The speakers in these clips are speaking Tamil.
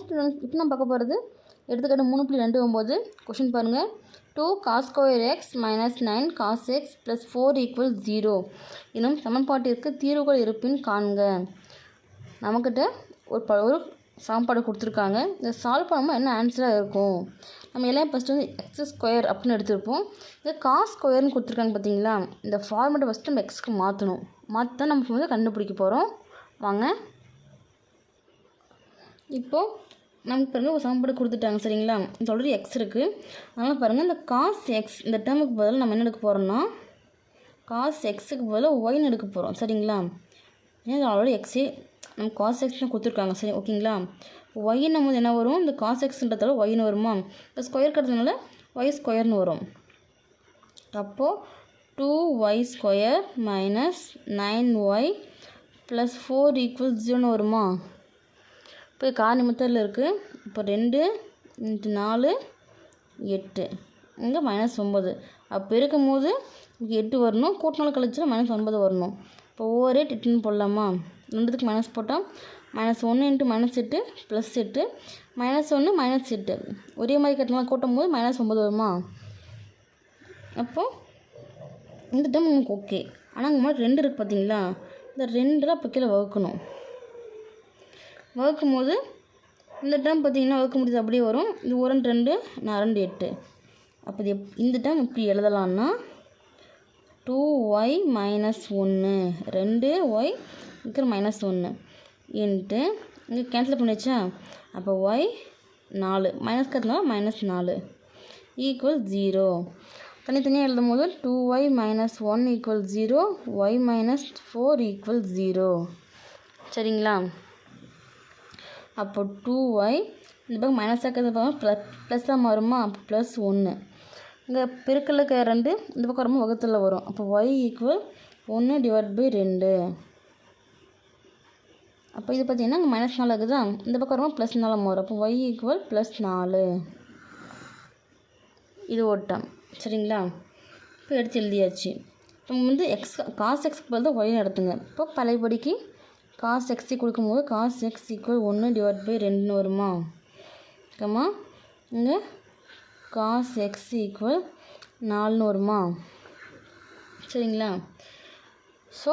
ஸ்டூடெண்ட்ஸ், இப்போ நம்ம பார்க்க போகிறது எடுத்துக்காட்டு 3.29 கொஷின் பாருங்கள். 2 cos square x minus 9 cos x plus 4 equals 0 எனும் சமன்பாட்டிற்கு தீர்வுகள் இருப்பின் காண்க. நம்மக்கிட்ட ஒரு சமன்பாடு கொடுத்துருக்காங்க. இதை சால்வ் பண்ணும்போது என்ன ஆன்சராக இருக்கும்? நம்ம எல்லாம் ஃபஸ்ட்டு வந்து எக்ஸ் ஸ்கொயர் அப்படின்னு எடுத்துருப்போம். இது காஸ் ஸ்கொயர்னு கொடுத்துருக்காங்க பார்த்தீங்களா? இந்த ஃபார்மெட்டை ஃபஸ்ட்டு நம்ம எக்ஸ்க்கு மாற்றணும். மாற்றி நம்ம வந்து கண்டுபிடிக்க போகிறோம். வாங்க, இப்போது நமக்கு பாருங்கள் ஒரு சமன்பாடு கொடுத்துட்டாங்க சரிங்களா? இது ஆல்ரெடி எக்ஸ் இருக்குது. அதனால் பாருங்கள், இந்த காஸ் எக்ஸ் இந்த டேர்முக்கு பதில் நம்ம என்ன எடுக்க போகிறோம்னா காஸ் எக்ஸுக்கு பதிலாக ஒய்னு எடுக்க போகிறோம் சரிங்களா? ஏன்னா ஆல்ரெடி எக்ஸே நம்ம காஸ் எக்ஸ்னு கொடுத்துருக்காங்க சரி ஓகேங்களா? ஒய்ன்னு நம்ம என்ன வரும்? இந்த காஸ் எக்ஸ்ன்றதால ஒய்னு வருமா? இப்போ ஸ்கொயர் கட்டுறதுனால ஒய் ஸ்கொயர்னு வரும். அப்போது 2y square minus 9y plus 4 equal 0ன்னு வருமா? இப்போ காரணி மெத்தடில் இருக்குது. இப்போ 2 × 4 8 இங்கே -9. அப்போ இருக்கும் போது இங்கே 8 வரணும். கூட்டினாலும் கழிச்சா -9 வரணும். இப்போ ஓவர் 8 8ன்னு போடலாமா? ரெண்டுத்துக்கு மைனஸ் போட்டால் -1 × -8 +8 -1 -8 ஒரே மாதிரி கட்டினாலும் கூட்டும் போது -9 வருமா? அப்போது இந்த டைம் உங்களுக்கு ஓகே. ஆனால் இங்கே மாதிரி 2 இருக்குது பார்த்தீங்களா? இந்த 2 இப்போ கீழே வகுக்கணும். வகுக்கும் போது இந்த டைம் பார்த்திங்கன்னா வகுக்க முடியாது அப்படியே வரும். இது 1 2 4 8. அப்போ இது இந்த டைம் இப்படி எழுதலான்னா 2y - 1 2y இருக்கிற -1 இன்ட்டு இங்கே கேன்சல் பண்ணிச்சா? அப்போ y 4 மைனஸ் கட்டினாலும் -4 ஈக்குவல் 0. தனித்தனியாக எழுதும் போது 2y - 1 ஈக்குவல் 0 y - 4 ஈக்குவல் 0 சரிங்களா? அப்போ 2y இந்த பக்கம் மைனஸ் ஆக்கிறது பார்க்க ப்ளஸ்ஸாக மாறுமா? அப்போ +1 இங்கே பெருக்கல்ல 2 இந்த பக்கம் ரொம்ப வகுத்தில் வரும். அப்போ y ஈக்குவல் 1/2. அப்போ இது பார்த்திங்கன்னா இங்கே -4 இருக்குதா? இந்த பக்கம் ரொம்ப +4 மாறும். அப்போ y ஈக்குவல் +4. இது ஓட்டம் சரிங்களா? இப்போ எடுத்து எழுதியாச்சு. இப்போ வந்து காஸ் எக்ஸ்க்கு பதில் ஒய் நடத்துங்க. இப்போ பழையபடிக்கு காஸ் எக்ஸி கொடுக்கும்போது காஸ் எக்ஸ் ஈக்குவல் 1/2 வருமா? கம்மா இங்கே காஸ் எக்ஸ் ஈக்குவல் 4ன்னு வருமா? சரிங்களா? ஸோ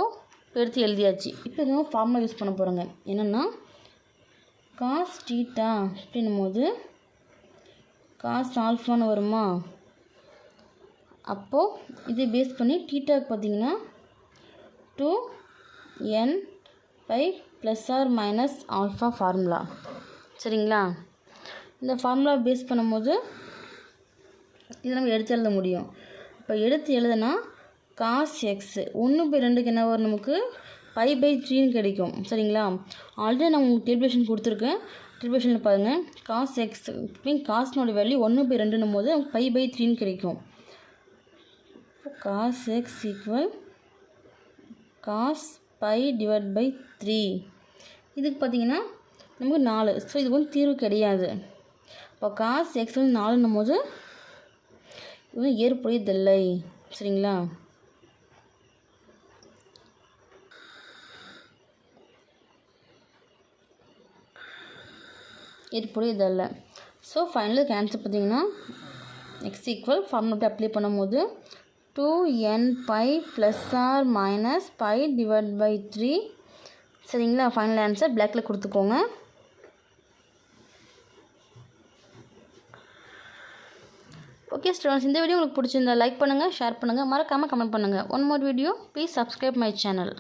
எடுத்து எழுதியாச்சு. இப்போ இதுவும் ஃபார்முலா யூஸ் பண்ண போகிறோங்க. என்னென்னா காஸ் டீட்டா அப்படின்னும் போது காஸ் ஆல்ஃபான்னு வருமா? அப்போது இதை பேஸ் பண்ணி டீட்டாக்கு பார்த்தீங்கன்னா 2n பை ± ஆல்ஃபா ஃபார்முலா சரிங்களா? இந்த ஃபார்முலா பேஸ் பண்ணும்போது இதை நம்ம எடுத்து எழுத முடியும். இப்போ எடுத்து எழுதுனா காஸ் எக்ஸ் 1/2க்கு என்ன வரும்? நமக்கு π/3ன்னு கிடைக்கும் சரிங்களா? ஆல்ரெடி நான் உங்களுக்கு டெலிபிளேஷன் கொடுத்துருக்கேன். டெலிபிளேஷனில் பாருங்கள், காஸ் எக்ஸ் காஸ்னோட வேல்யூ 1/2ன்னும் போது நமக்கு π/3ன்னு கிடைக்கும். காஸ் எக்ஸ் ஈக்குவல் காஸ் π/3 இதுக்கு பார்த்தீங்கன்னா நமக்கு 4. ஸோ இதுக்கு வந்து தீர்வு கிடையாது. இப்போ காஸ் எக்ஸ் வந்து 4ன்னும் போது இது ஏற்புடையதில்லை சரிங்களா? ஏற்புடையதில்லை. ஸோ ஃபைனலுக்கு ஆன்சர் பார்த்தீங்கன்னா எக்ஸ் ஈக்குவல் ஃபார்முலா அப்ளை பண்ணும்போது 2n π ± π/3 சரிங்களா? ஃபைனல் ஆன்சர் பிளாக்கில் கொடுத்துக்கோங்க. ஓகே ஸ்டூடெண்ட்ஸ், இந்த வீடியோ உங்களுக்கு பிடிச்சிருந்தா லைக் பண்ணுங்கள், ஷேர் பண்ணுங்கள், மறக்காமல் கமெண்ட் பண்ணுங்கள். One more video please subscribe my channel.